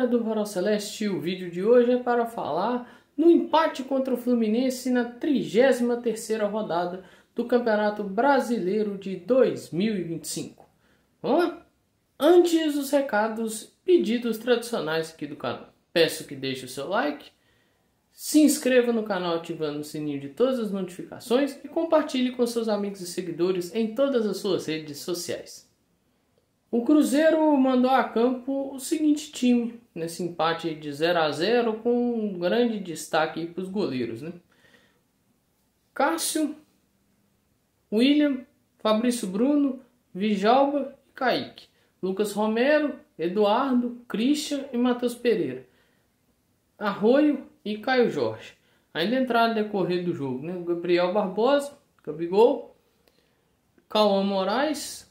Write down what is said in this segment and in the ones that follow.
galera do Rural Celeste, o vídeo de hoje é para falar no empate contra o Fluminense na 33ª rodada do Campeonato Brasileiro de 2025. Vamos lá? Antes os recados, pedidos tradicionais aqui do canal. Peço que deixe o seu like, se inscreva no canal ativando o sininho de todas as notificações e compartilhe com seus amigos e seguidores em todas as suas redes sociais. O Cruzeiro mandou a campo o seguinte time, nesse empate de 0 a 0, com um grande destaque para os goleiros, né? Cássio, William, Fabrício Bruno, Djalma e Kaique. Lucas Romero, Eduardo, Christian e Matheus Pereira. Arroio e Caio Jorge. Ainda entraram no decorrer do jogo, né? O Gabriel Barbosa, Gabigol, Cauã Moraes,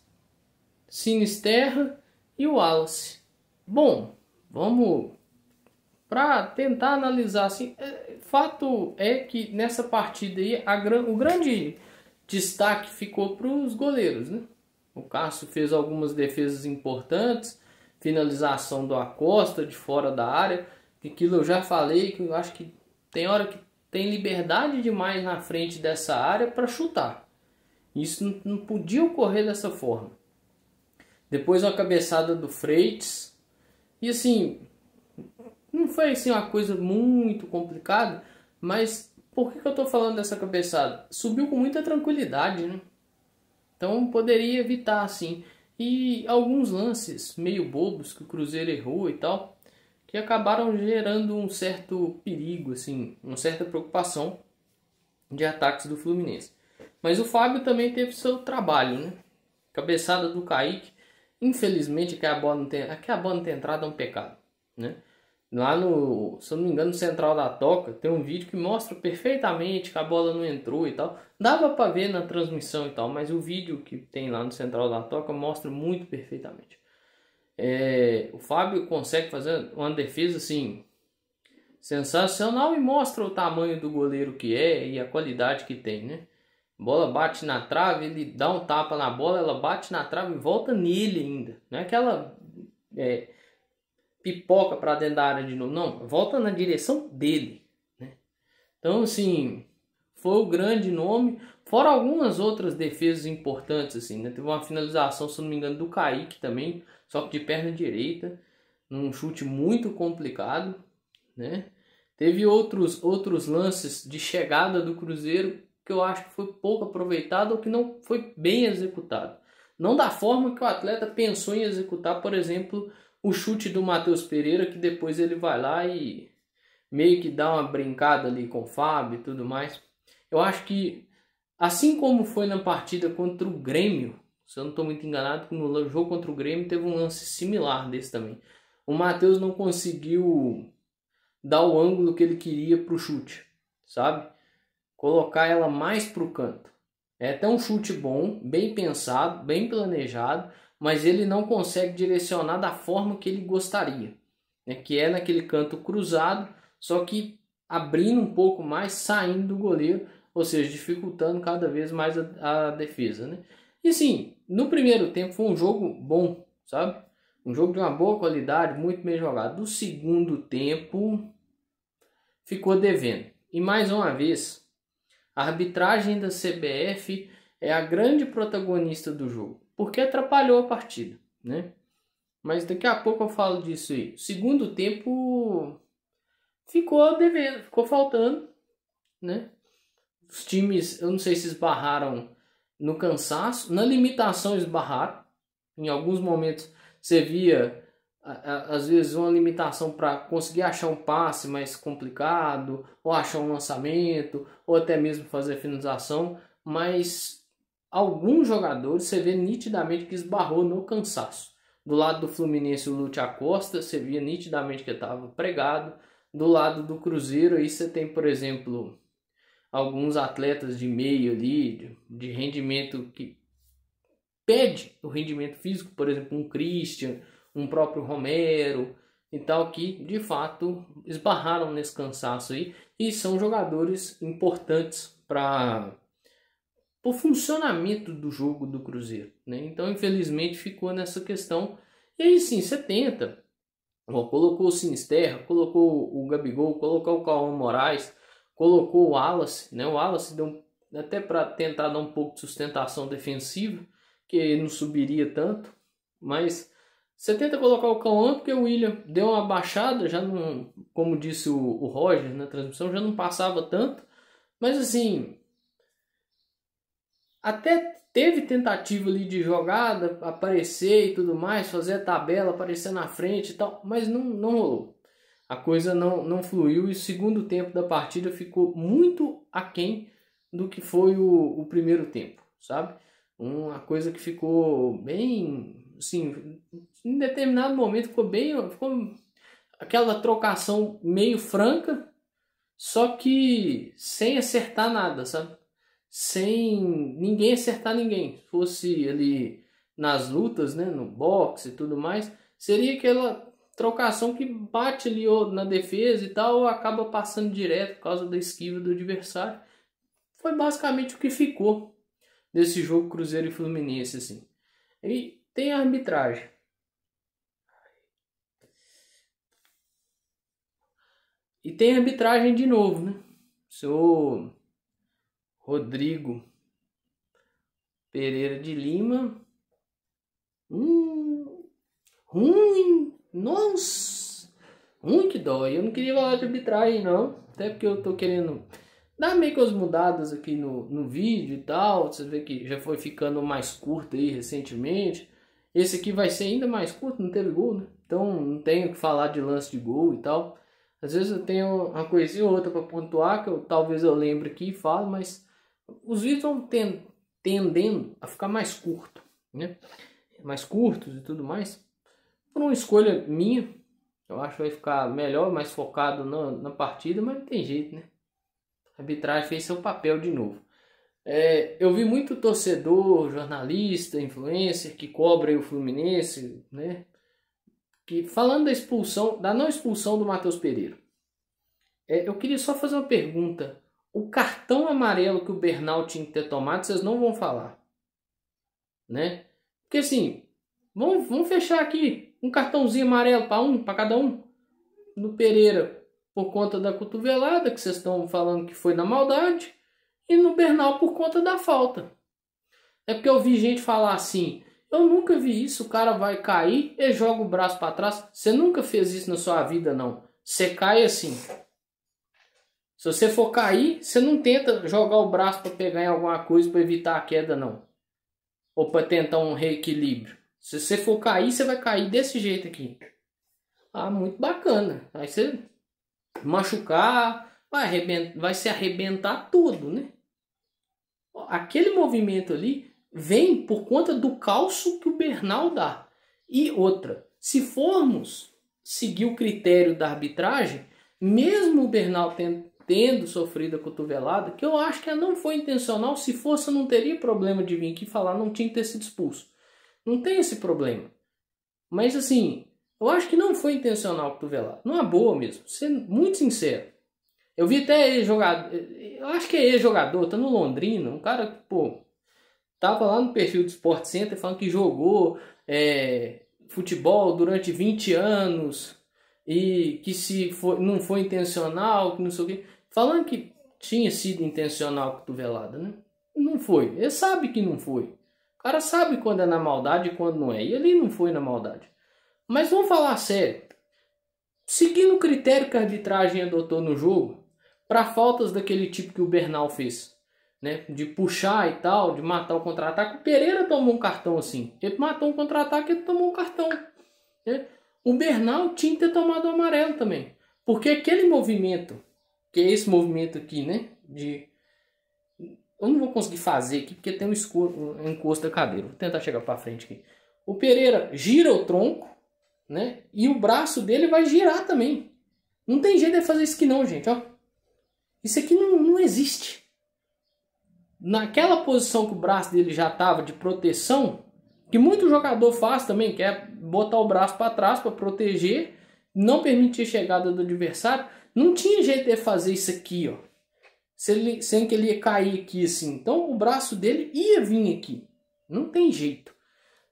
Sinisterra e o Wallace. Bom, vamos para tentar analisar assim. Fato é que nessa partida aí o grande destaque ficou para os goleiros, né? O Cássio fez algumas defesas importantes, finalização do Acosta de fora da área. Aquilo eu já falei que eu acho que tem hora que tem liberdade demais na frente dessa área para chutar. Isso não podia ocorrer dessa forma. Depois uma cabeçada do Freitas. E assim, não foi assim uma coisa muito complicada, mas por que eu estou falando dessa cabeçada? Subiu com muita tranquilidade, né? Então poderia evitar assim. E alguns lances meio bobos que o Cruzeiro errou e tal, que acabaram gerando um certo perigo, assim, uma certa preocupação de ataques do Fluminense. Mas o Fábio também teve seu trabalho, né? Cabeçada do Kaique. Infelizmente que a bola não tem entrado é um pecado, né? Lá no, se eu não me engano, no Central da Toca, tem um vídeo que mostra perfeitamente que a bola não entrou e tal. Dava para ver na transmissão e tal, mas o vídeo que tem lá no Central da Toca mostra muito perfeitamente. O Fábio consegue fazer uma defesa assim sensacional e mostra o tamanho do goleiro que é e a qualidade que tem, né? A bola bate na trave, ele dá um tapa na bola, ela bate na trave e volta nele ainda. Não é aquela pipoca para dentro da área de novo, não. Volta na direção dele, né? Então, assim, foi o grande nome. Fora algumas outras defesas importantes, assim, né? Teve uma finalização, se não me engano, do Kaique também, só que de perna direita, num chute muito complicado, né? Teve outros lances de chegada do Cruzeiro que eu acho que foi pouco aproveitado ou que não foi bem executado. Não da forma que o atleta pensou em executar, por exemplo, o chute do Matheus Pereira, que depois ele vai lá e meio que dá uma brincada ali com o Fábio e tudo mais. Eu acho que, assim como foi na partida contra o Grêmio, se eu não estou muito enganado, no jogo contra o Grêmio teve um lance similar desse também. O Matheus não conseguiu dar o ângulo que ele queria para o chute, sabe? Colocar ela mais para o canto. É até um chute bom, bem pensado, bem planejado, mas ele não consegue direcionar da forma que ele gostaria, né? Que é naquele canto cruzado, só que abrindo um pouco mais, saindo do goleiro, ou seja, dificultando cada vez mais a defesa, né? E sim, no primeiro tempo foi um jogo bom, sabe? Um jogo de uma boa qualidade, muito bem jogado. No segundo tempo ficou devendo. E mais uma vez, a arbitragem da CBF é a grande protagonista do jogo, porque atrapalhou a partida, né? Mas daqui a pouco eu falo disso aí. Segundo tempo ficou devendo, ficou faltando, né? Os times, eu não sei se esbarraram no cansaço, na limitação esbarraram. Em alguns momentos você via às vezes uma limitação para conseguir achar um passe mais complicado, ou achar um lançamento, ou até mesmo fazer a finalização, mas alguns jogadores você vê nitidamente que esbarrou no cansaço. Do lado do Fluminense, o Lúcio Acosta, você via nitidamente que estava pregado. Do lado do Cruzeiro, aí você tem, por exemplo, alguns atletas de meio ali, de rendimento que pede o rendimento físico, por exemplo, um Christian, um próprio Romero e tal, que de fato esbarraram nesse cansaço aí e são jogadores importantes para o funcionamento do jogo do Cruzeiro, né? Então, infelizmente, ficou nessa questão. E aí sim, você tenta Ó, colocou o Sinisterra, colocou o Gabigol, colocou o Cauã Moraes, colocou o Wallace, né? O Wallace deu até para tentar dar um pouco de sustentação defensiva, que ele não subiria tanto, mas você tenta colocar o Cauã porque o William deu uma baixada, já não, como disse o Roger na transmissão, já não passava tanto, mas assim, até teve tentativa ali de jogada, aparecer e tudo mais, fazer a tabela, aparecer na frente e tal, mas não rolou. A coisa não fluiu e o segundo tempo da partida ficou muito aquém do que foi o primeiro tempo, sabe? Uma coisa que ficou bem, assim, em determinado momento ficou aquela trocação meio franca, só que sem acertar nada, sabe? Sem ninguém acertar ninguém. Se fosse ali nas lutas, né, no boxe e tudo mais, seria aquela trocação que bate ali ou na defesa e tal, ou acaba passando direto por causa da esquiva do adversário. Foi basicamente o que ficou desse jogo Cruzeiro e Fluminense, assim. E tem a arbitragem. E tem a arbitragem de novo, né? O senhor Rodrigo Pereira de Lima. Ruim. Nossa. Ruim que dói. Eu não queria falar de arbitragem, não. Até porque eu tô querendo dar meio que as mudadas aqui no vídeo e tal. Você vê que já foi ficando mais curto aí recentemente. Esse aqui vai ser ainda mais curto, não teve gol, né? Então não tenho que falar de lance de gol e tal. Às vezes eu tenho uma coisinha ou outra para pontuar, que talvez eu lembre aqui e falo, mas os vídeos vão tendendo a ficar mais curto, né? Mais curtos e tudo mais. Por uma escolha minha, eu acho que vai ficar melhor, mais focado na partida, mas não tem jeito, né? A arbitragem fez seu papel de novo. Eu vi muito torcedor, jornalista, influencer que cobra aí o Fluminense, né? Que falando da não expulsão do Matheus Pereira. Eu queria só fazer uma pergunta. O cartão amarelo que o Bernal tinha que ter tomado, vocês não vão falar, né? Porque assim, vamos fechar aqui um cartãozinho amarelo para cada um. No Pereira por conta da cotovelada, que vocês estão falando que foi na maldade, e no Bernal por conta da falta. É porque eu vi gente falar assim: eu nunca vi isso, o cara vai cair e joga o braço para trás. Você nunca fez isso na sua vida, não. Você cai assim. Se você for cair, você não tenta jogar o braço para pegar em alguma coisa para evitar a queda, não. Ou para tentar um reequilíbrio. Se você for cair, você vai cair desse jeito aqui. Ah, muito bacana. Aí você machucar, vai se arrebentar tudo, né? Aquele movimento ali vem por conta do calço que o Bernal dá. E outra, se formos seguir o critério da arbitragem, mesmo o Bernal tendo sofrido a cotovelada, que eu acho que não foi intencional, se fosse eu não teria problema de vir aqui falar, não tinha que ter sido expulso. Não tem esse problema. Mas assim, eu acho que não foi intencional a cotovelada. Não é boa mesmo, sendo muito sincero. Eu vi até ex-jogador, eu acho que é ex-jogador, tá no Londrina, um cara que, pô, tava lá no perfil do Sport Center falando que jogou futebol durante 20 anos e que não foi intencional, que não sei o quê. Falando que tinha sido intencional a cotovelada, né? Não foi. Ele sabe que não foi. O cara sabe quando é na maldade e quando não é. E ali não foi na maldade. Mas vamos falar sério. Seguindo o critério que a arbitragem adotou no jogo, para faltas daquele tipo que o Bernal fez, né? De puxar e tal, de matar o contra-ataque, o Pereira tomou um cartão assim. Ele matou um contra-ataque e ele tomou um cartão, né? O Bernal tinha que ter tomado o amarelo também. Porque aquele movimento, que é esse movimento aqui, né? Eu não vou conseguir fazer aqui porque tem um encosto da cadeira. Vou tentar chegar para frente aqui. O Pereira gira o tronco, né? E o braço dele vai girar também. Não tem jeito de fazer isso aqui não, gente. Ó. Isso aqui não existe. Naquela posição que o braço dele já estava de proteção, que muito jogador faz também, que é botar o braço para trás para proteger, não permitir a chegada do adversário, não tinha jeito de fazer isso aqui, ó. Sem que ele ia cair aqui assim. Então o braço dele ia vir aqui. Não tem jeito,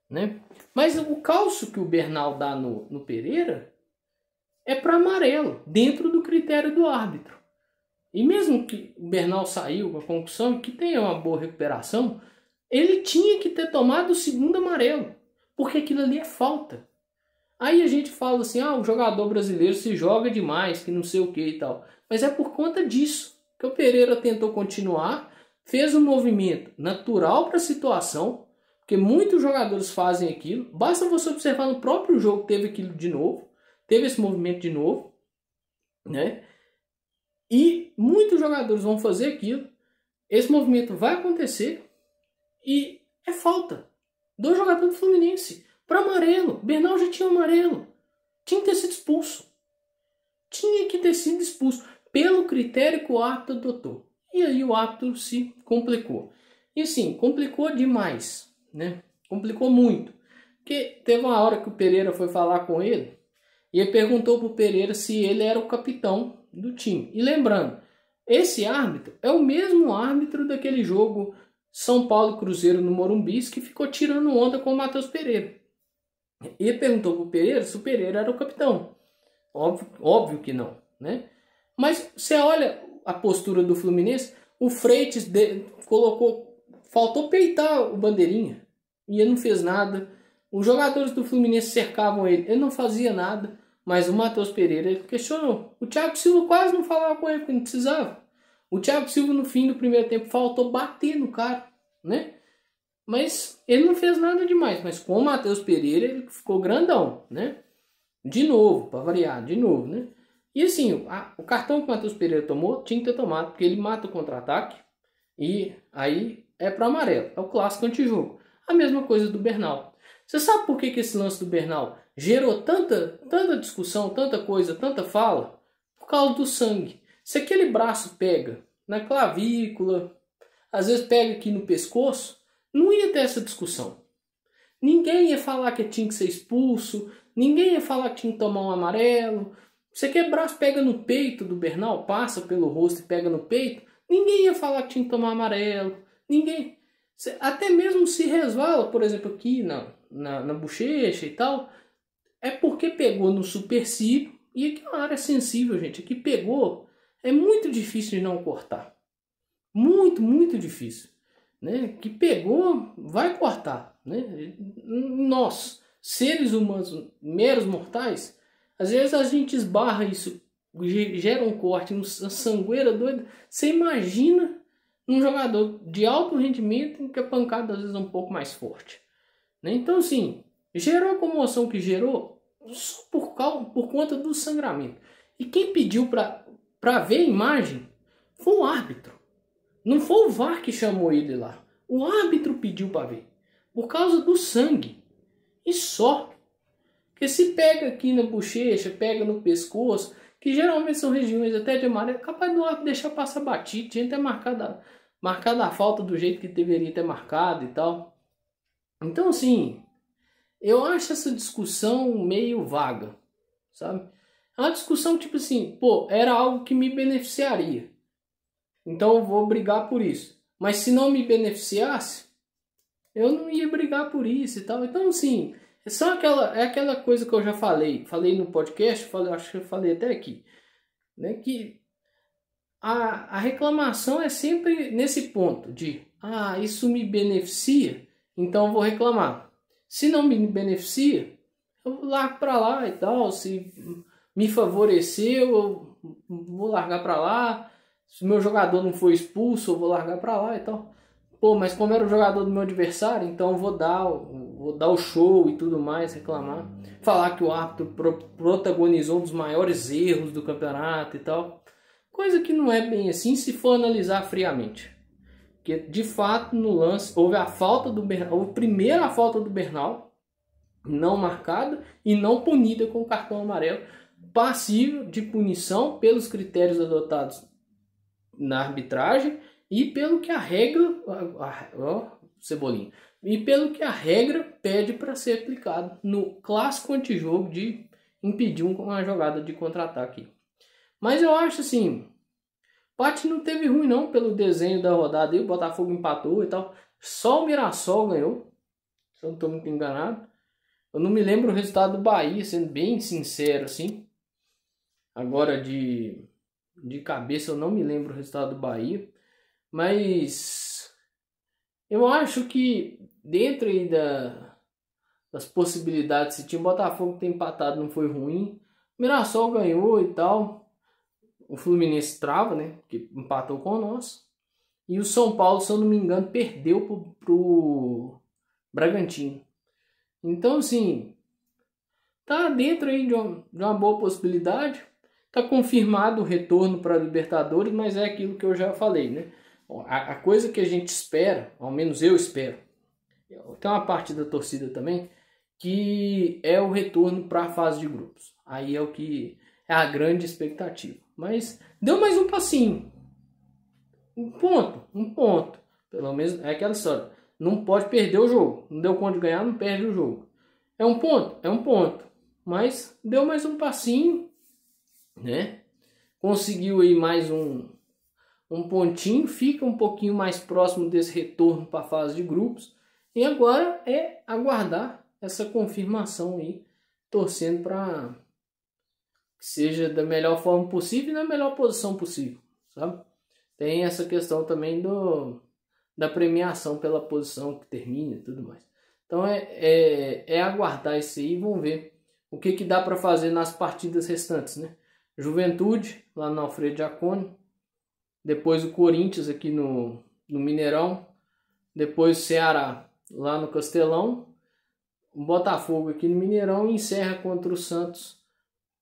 né? Mas o calço que o Bernal dá no Pereira é para amarelo, dentro do critério do árbitro. E mesmo que o Bernal saiu com a concussão e que tenha uma boa recuperação, ele tinha que ter tomado o segundo amarelo, porque aquilo ali é falta. Aí a gente fala assim, o jogador brasileiro se joga demais, que não sei o que e tal. Mas é por conta disso que o Pereira tentou continuar, fez um movimento natural para a situação, porque muitos jogadores fazem aquilo. Basta você observar no próprio jogo, teve aquilo de novo, teve esse movimento de novo, né? E muitos jogadores vão fazer aquilo, esse movimento vai acontecer e é falta do jogador do Fluminense para amarelo. Bernal já tinha amarelo, tinha que ter sido expulso. Tinha que ter sido expulso pelo critério que o árbitro adotou. E aí o árbitro se complicou. E sim, complicou demais, né? Complicou muito. Porque teve uma hora que o Pereira foi falar com ele e ele perguntou para o Pereira se ele era o capitão do time. E lembrando, esse árbitro é o mesmo árbitro daquele jogo São Paulo e Cruzeiro no Morumbi, que ficou tirando onda com o Matheus Pereira. E ele perguntou para o Pereira se o Pereira era o capitão. Óbvio que não, né? Mas você olha a postura do Fluminense, o Freitas faltou peitar o bandeirinha e ele não fez nada. Os jogadores do Fluminense cercavam ele não fazia nada. Mas o Matheus Pereira ele questionou. O Thiago Silva quase não falava com ele porque não precisava. O Thiago Silva no fim do primeiro tempo faltou bater no cara, né? Mas ele não fez nada demais. Mas com o Matheus Pereira ele ficou grandão, né? De novo, para variar, de novo, né? E assim, o cartão que o Matheus Pereira tomou, tinha que ter tomado, porque ele mata o contra-ataque e aí é para amarelo. É o clássico antijogo. A mesma coisa do Bernal. Você sabe por que esse lance do Bernal gerou tanta discussão, tanta coisa, tanta fala? Por causa do sangue. Se aquele braço pega na clavícula, às vezes pega aqui no pescoço, não ia ter essa discussão. Ninguém ia falar que tinha que ser expulso, ninguém ia falar que tinha que tomar um amarelo. Se aquele braço pega no peito do Bernal, passa pelo rosto e pega no peito, ninguém ia falar que tinha que tomar amarelo. Ninguém. Até mesmo se resvala, por exemplo, aqui na bochecha e tal, é porque pegou no supercílio e aqui é uma área sensível, gente. Aqui pegou, é muito difícil de não cortar. Muito, muito difícil. Né? Que pegou, vai cortar. Né? Nós, seres humanos, meros mortais, às vezes a gente esbarra isso, gera um corte, uma sangueira doida. Você imagina um jogador de alto rendimento em que a pancada às vezes é um pouco mais forte. Né? Então, assim, gerou a comoção que gerou só por conta do sangramento. E quem pediu para ver a imagem foi o árbitro. Não foi o VAR que chamou ele lá. O árbitro pediu para ver. Por causa do sangue. E só. Porque se pega aqui na bochecha, pega no pescoço, que geralmente são regiões até de amarelo, é capaz do árbitro deixar passar batido. Tinha até marcado a falta do jeito que deveria ter marcado e tal. Então, assim, eu acho essa discussão meio vaga, sabe? É uma discussão tipo assim, era algo que me beneficiaria. Então eu vou brigar por isso. Mas se não me beneficiasse, eu não ia brigar por isso e tal. Então, assim, é aquela coisa que eu já falei no podcast, acho que eu falei até aqui, né? Que a reclamação é sempre nesse ponto de, isso me beneficia, então eu vou reclamar. Se não me beneficia, eu largo para lá e tal. Se me favoreceu, eu vou largar para lá. Se o meu jogador não foi expulso, eu vou largar para lá e tal. Mas como era o jogador do meu adversário, então eu vou dar o show e tudo mais, reclamar. Falar que o árbitro protagonizou um dos maiores erros do campeonato e tal. Coisa que não é bem assim se for analisar friamente. Porque de fato no lance houve a falta do Bernal, houve primeiro a falta do Bernal, não marcada e não punida com o cartão amarelo, passível de punição pelos critérios adotados na arbitragem e pelo que a regra, Cebolinha, e pelo que a regra pede para ser aplicado no clássico antijogo de impedir uma jogada de contra-ataque. Mas eu acho assim, o empate não teve ruim não pelo desenho da rodada, aí o Botafogo empatou e tal, só o Mirassol ganhou, se eu não estou muito enganado. Eu não me lembro o resultado do Bahia, sendo bem sincero assim. Agora de cabeça eu não me lembro o resultado do Bahia, mas eu acho que dentro aí das possibilidades, se tinha o Botafogo ter empatado não foi ruim, o Mirassol ganhou e tal, o Fluminense trava, né, que empatou com nós, e o São Paulo, se eu não me engano, perdeu pro Bragantino. Então, assim, tá dentro aí de uma boa possibilidade. Tá confirmado o retorno para a Libertadores, mas é aquilo que eu já falei, né? A coisa que a gente espera, ao menos eu espero, tem uma parte da torcida também, que é o retorno para a fase de grupos. Aí é o que é a grande expectativa. Mas deu mais um passinho. Um ponto. Pelo menos é aquela história. Não pode perder o jogo. Não deu conta de ganhar, não perde o jogo. É um ponto. Mas deu mais um passinho, né? Conseguiu aí mais um pontinho, fica um pouquinho mais próximo desse retorno para a fase de grupos. E agora é aguardar essa confirmação aí, torcendo para que seja da melhor forma possível e na melhor posição possível, sabe? Tem essa questão também da premiação pela posição que termina e tudo mais. Então é aguardar isso aí e vamos ver o que dá para fazer nas partidas restantes, né? Juventude, lá no Alfredo Jaconi. Depois o Corinthians aqui no Mineirão. Depois o Ceará lá no Castelão. O Botafogo aqui no Mineirão e encerra contra o Santos.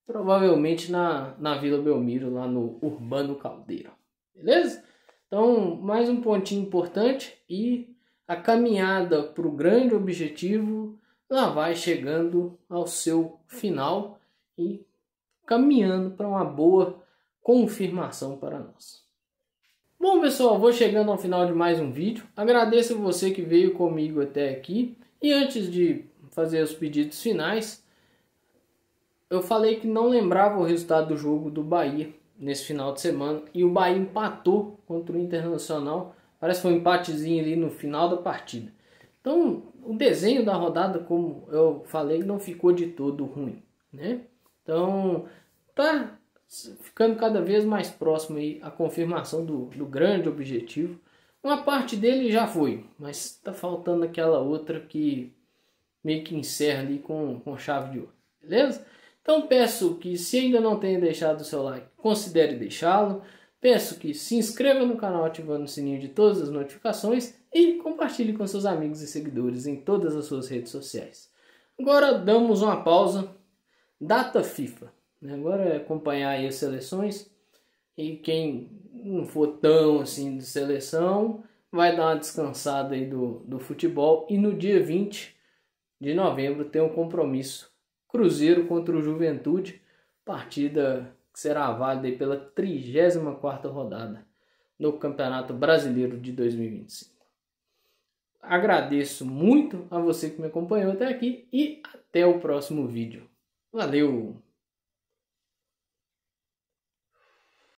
Provavelmente na Vila Belmiro, lá no Urbano Caldeira. Beleza? Então, mais um pontinho importante e a caminhada para o grande objetivo lá vai chegando ao seu final e caminhando para uma boa confirmação para nós. Bom, pessoal, vou chegando ao final de mais um vídeo. Agradeço a você que veio comigo até aqui. E antes de fazer os pedidos finais, eu falei que não lembrava o resultado do jogo do Bahia nesse final de semana. E o Bahia empatou contra o Internacional. Parece que foi um empatezinho ali no final da partida. Então, o desenho da rodada, como eu falei, não ficou de todo ruim, né? Então, tá ficando cada vez mais próximo aí a confirmação do grande objetivo. Uma parte dele já foi, mas está faltando aquela outra que meio que encerra ali com chave de ouro, beleza? Então peço que, se ainda não tenha deixado o seu like, considere deixá-lo. Peço que se inscreva no canal ativando o sininho de todas as notificações e compartilhe com seus amigos e seguidores em todas as suas redes sociais. Agora damos uma pausa. Data FIFA. Agora é acompanhar aí as seleções. E quem não for tão assim de seleção vai dar uma descansada aí do futebol. E no dia 20 de novembro tem um compromisso. Cruzeiro contra o Juventude. Partida que será válida aí pela 34ª rodada no Campeonato Brasileiro de 2025. Agradeço muito a você que me acompanhou até aqui e até o próximo vídeo. Valeu!